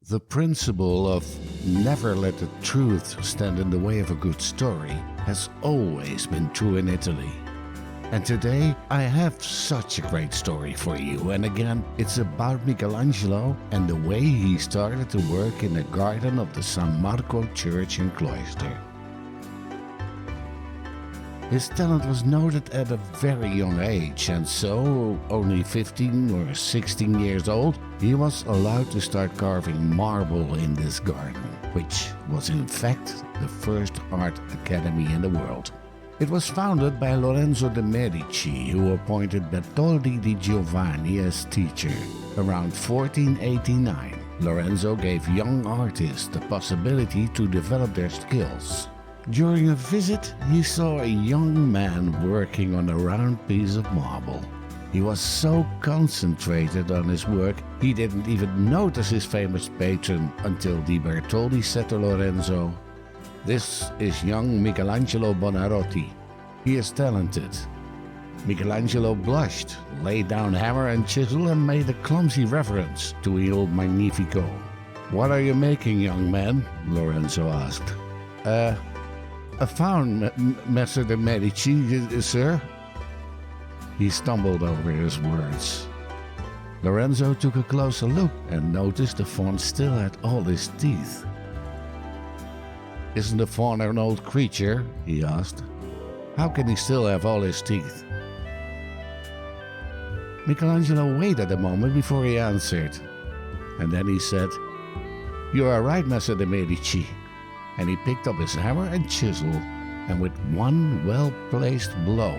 The principle of never let the truth stand in the way of a good story has always been true in Italy. And today I have such a great story for you, and again it's about Michelangelo and the way he started to work in the garden of the San Marco church in Cloister. His talent was noted at a very young age, and so, only 15 or 16 years old, he was allowed to start carving marble in this garden, which was in fact the first art academy in the world. It was founded by Lorenzo de Medici, who appointed Bertoldi di Giovanni as teacher. Around 1489, Lorenzo gave young artists the possibility to develop their skills. During a visit, he saw a young man working on a round piece of marble. He was so concentrated on his work, he didn't even notice his famous patron until Di Bertoldi said to Lorenzo, "This is young Michelangelo Buonarroti. He is talented." Michelangelo blushed, laid down hammer and chisel and made a clumsy reverence to Il Magnifico. "What are you making, young man?" Lorenzo asked. A faun, Messer de Medici, sir." He stumbled over his words. Lorenzo took a closer look and noticed the faun still had all his teeth. "Isn't the faun an old creature?" he asked. "How can he still have all his teeth?" Michelangelo waited a moment before he answered, and then he said, "You are right, Messer de Medici." And he picked up his hammer and chisel, and with one well-placed blow,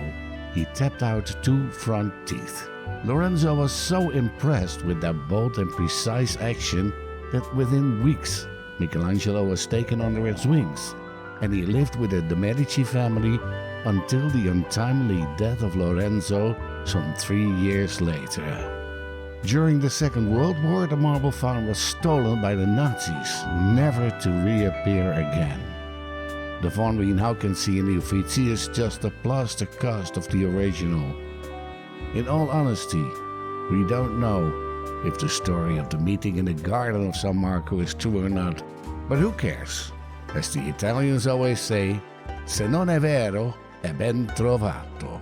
he tapped out 2 front teeth. Lorenzo was so impressed with that bold and precise action that within weeks, Michelangelo was taken under his wings, and he lived with the de Medici family until the untimely death of Lorenzo some 3 years later. During the Second World War, the marble faun was stolen by the Nazis, never to reappear again. The faun we now can see in the Uffizi is just a plaster cast of the original. In all honesty, we don't know if the story of the meeting in the garden of San Marco is true or not, but who cares? As the Italians always say, se non è vero, è ben trovato.